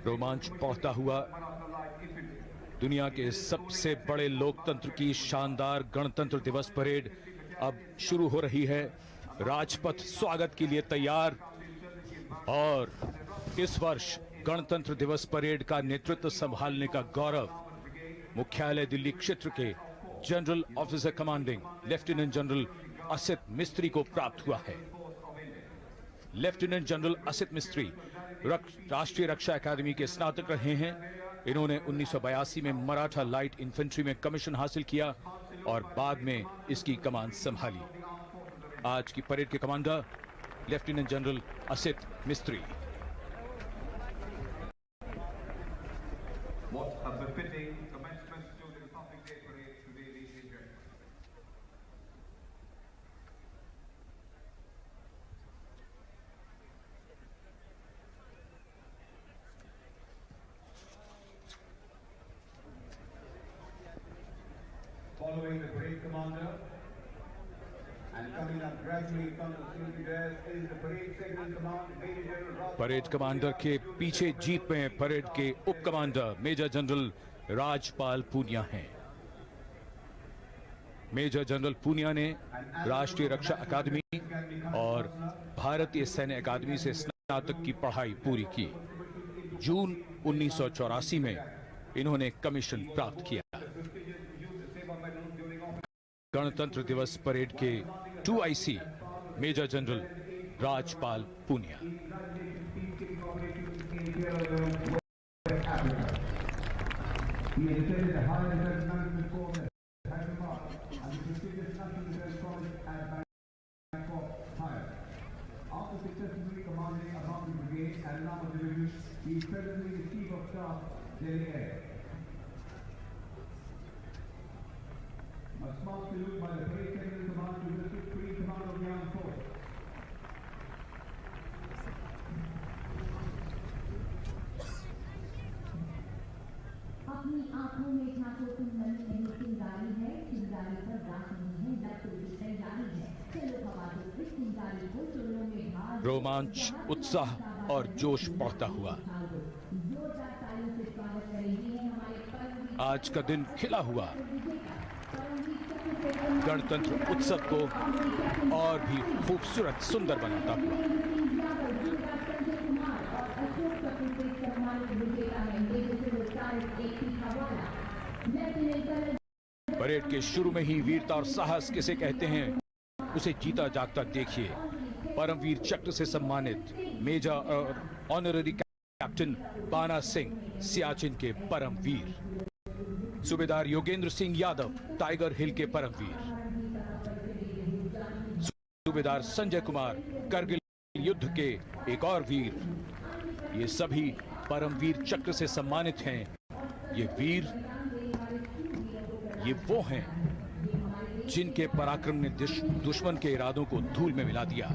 रोमांच बढ़ता हुआ दुनिया के सबसे बड़े लोकतंत्र की शानदार गणतंत्र दिवस परेड अब शुरू हो रही है। राजपथ स्वागत के लिए तैयार और इस वर्ष गणतंत्र दिवस परेड का नेतृत्व संभालने का गौरव मुख्यालय दिल्ली क्षेत्र के general officer commanding lieutenant general Asit Mistry को प्राप्त हुआ है। लेफ्टिनेंट जनरल असित मिस्त्री राष्ट्रीय रक्षा अकादमी के स्नातक रहे हैं। इन्होंने 1982 में मराठा लाइट इन्फेंट्री में कमीशन हासिल किया और बाद में इसकी कमान संभाली। आज की परेड के commander lieutenant general Asit Mistry. Following the parade commander and coming up gradually from the salute is the parade second in command, Major General parade commander के पीछे जीप में परेड के उप commander major general Rajpal Punia हैं। मेजर जनरल पूनिया ने राष्ट्रीय रक्षा अकादमी और भारतीय सैन्य अकादमी से स्नातक की पढ़ाई पूरी की। जून 1984 में इन्होंने कमीशन प्राप्त किया। गणतंत्र दिवस परेड के 2IC major general Rajpal Punia. A small salute by the parade second in command to the Supreme Commander of the Armed Forces. अपनी आंखों में झांको तुम नमी नहीं चिंगारी है, चिंगारी पर रात नहीं है, लग तुझे तैयारी है, चलो हवा दो इस चिंगारी को चुल्लों में ढाल। रोमांच, उत्साह और जोश बढ़ता हुआ आज का दिन खिला हुआ गणतंत्र उत्सव को और भी खूबसूरत सुंदर बनाता हुआ। परेड के शुरू में ही वीरता और साहस किसे कहते हैं उसे जीता जागता देखिए। परमवीर चक्र से सम्मानित मेजर और ऑनररी कैप्टन बाना सिंह सियाचिन के परमवीर, सूबेदार योगेंद्र सिंह यादव टाइगर हिल के परमवीर, सूबेदार संजय कुमार करगिल युद्ध के एक और वीर, ये सभी परमवीर चक्र से सम्मानित हैं। ये वीर ये वो हैं जिनके पराक्रम ने दुश्मन के इरादों को धूल में मिला दिया।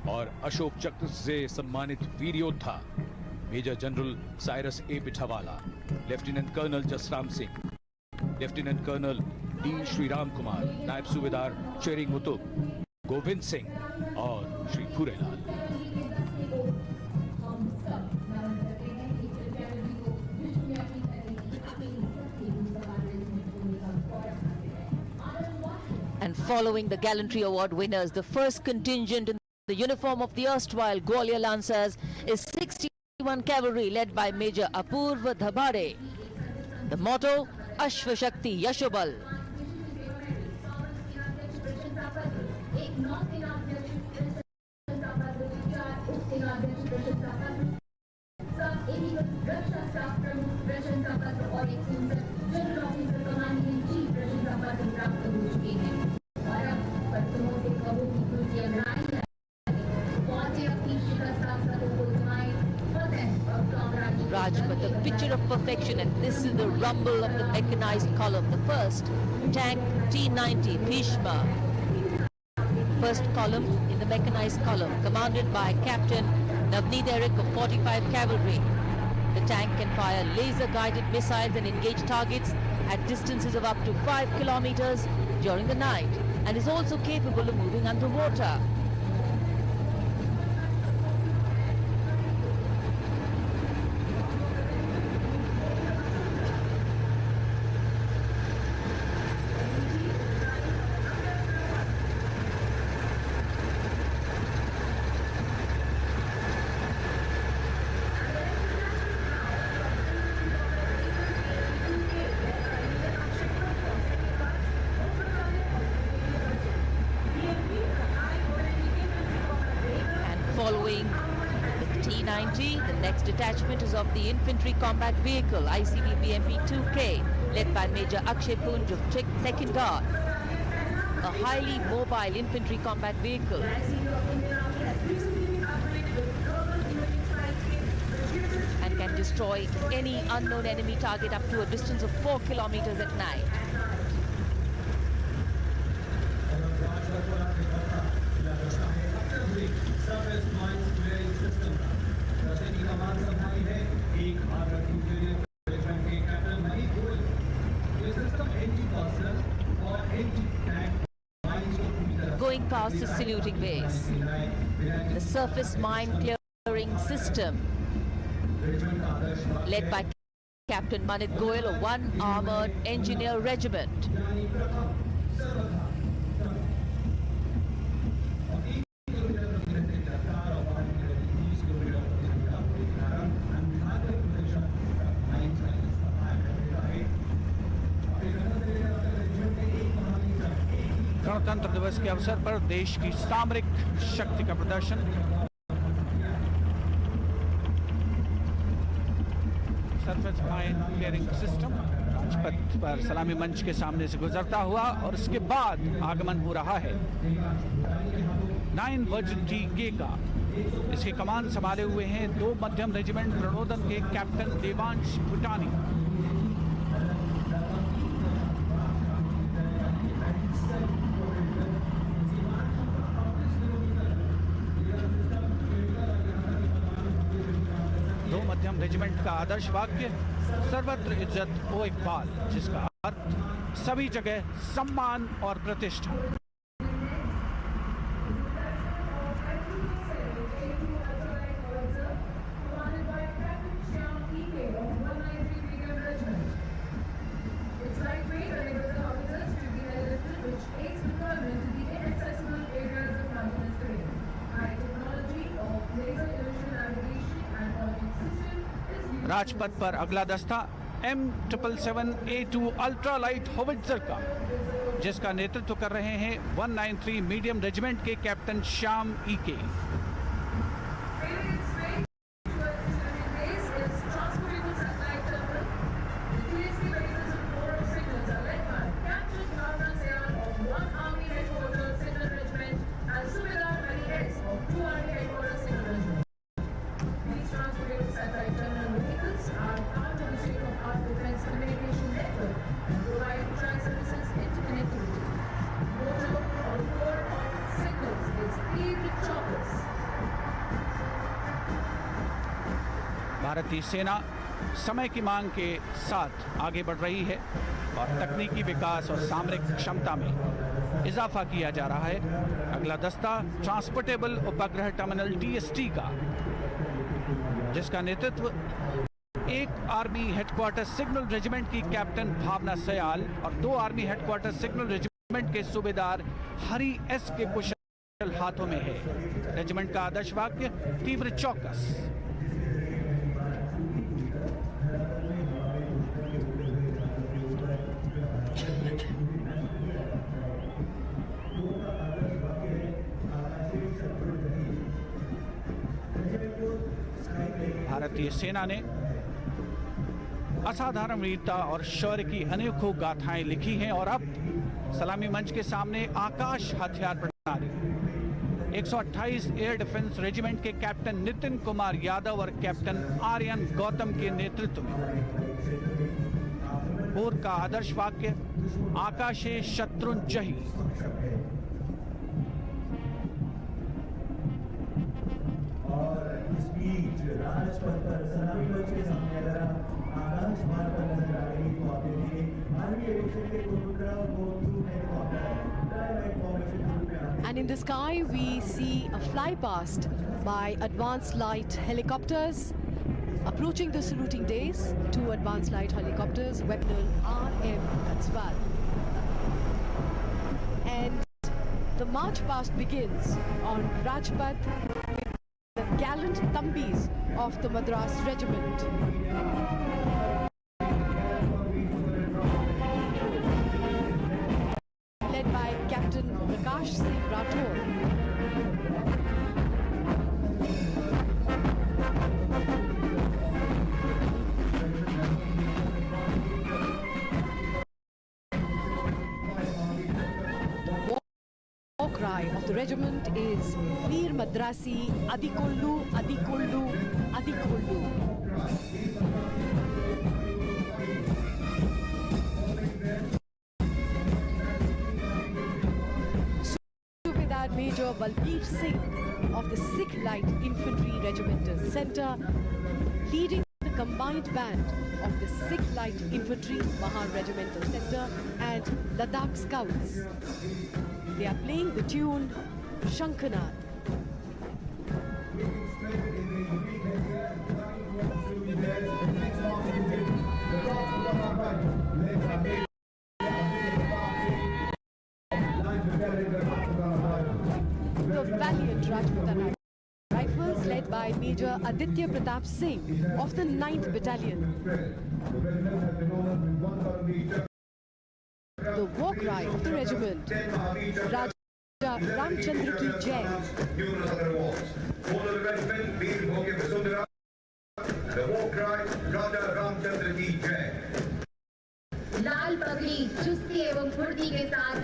और अशोक चक्र से सम्मानित वीर योद्धा major general Cyrus A Pithawala, lieutenant colonel Jasram Singh, lieutenant colonel D Shriram Kumar, Naib Subedar Charing मुतुब, Govind Singh और Shri Bhurelal. And following the Gallantry Award winners, the first contingent in the uniform of the erstwhile Gwalior Lancers is 61 Cavalry led by Major Apurva Dhabade. The motto, Ashva Shakti Yashobal. Rajpath, a picture of perfection, and this is the rumble of the mechanized column. The first tank T90 Bhishma, first column in the mechanized column, commanded by Captain Navneet Eric of 45 Cavalry. The tank can fire laser-guided missiles and engage targets at distances of up to 5 kilometers during the night and is also capable of moving underwater. Following the T-90, the next detachment is of the Infantry Combat Vehicle ICV BMP-2K, led by Major Akshay Punj of 2nd Guards, a highly mobile infantry combat vehicle. And can destroy any unknown enemy target up to a distance of 4 kilometers at night. Going past the saluting base, the surface mine clearing system, led by Captain Manit Goyal of 1 Armored Engineer Regiment. गणतंत्र दिवस के अवसर पर देश की सामरिक शक्ति का प्रदर्शन। Surface mine clearing system Rajpath पर सलामी मंच के सामने से गुजरता हुआ और उसके बाद आगमन हो रहा है 9 वर्जन टी का। इसकी कमान संभाले हुए हैं 2 मध्यम रेजिमेंट प्रणोदन के कैप्टन देवांश भूटानी। मध्यम रेजिमेंट का आदर्श वाक्य सर्वत्र इज्जत ओ इकबाल, जिसका अर्थ सभी जगह सम्मान और प्रतिष्ठा। राजपथ पर अगला दस्ता M777A2 अल्ट्रालाइट होविट्जर का, जिसका नेतृत्व कर रहे हैं 193 मीडियम रेजिमेंट के कैप्टन श्याम ईके। भारतीय सेना समय की मांग के साथ आगे बढ़ रही है और तकनीकी विकास और सामरिक क्षमता में इजाफा किया जा रहा है। अगला दस्ता ट्रांसपोर्टेबल उपग्रह टर्मिनल TST का, जिसका नेतृत्व 1 आर्मी हेडक्वार्टर सिग्नल रेजिमेंट की कैप्टन भावना सयाल और 2 आर्मी हेडक्वार्टर सिग्नल रेजिमेंट के सूबेदार हरि S के कुशल हाथों में है। रेजिमेंट का आदर्श वाक्य तीव्र चौकस। भारतीय सेना ने असाधारण वीरता और शौर्य की अनेकों गाथाएं लिखी हैं और अब सलामी मंच के सामने आकाश हथियार प्रणाली 128 एयर डिफेंस रेजिमेंट के कैप्टन नितिन कुमार यादव और कैप्टन आर्यन गौतम के नेतृत्व में पूर्व का आदर्श वाक्य आकाशे शत्रुंजयी। राजपथ पर सलामी मंच के सामने अगर आकाश मार्ग पर नजर आ रही तो आप देखिए भारतीय And in the sky, we see a fly past by advanced light helicopters. Approaching the saluting days, 2 advanced light helicopters, Weapon RM Gatswal. And the march past begins on Rajpath with the gallant Tambis of the Madras Regiment. Led by Captain Prakash Singh Rathore. The war cry of the regiment is Veer Madrasi Adikollu, Adikollu, Adikollu. Major Balbir Singh of the Sikh Light Infantry Regimental Centre, leading the combined band of the Sikh Light Infantry Mahar Regimental Centre and Ladakh Scouts. They are playing the tune Shankanath. The valiant Rajputana Rifles led by Major Aditya Pratap Singh of the 9th Battalion. The war cry of the regiment, Raja Ramchandra Ki Jai. The war cry, Raja Ramchandra Ki Jai. लाल पगड़ी चुस्ती एवं फुर्ती के साथ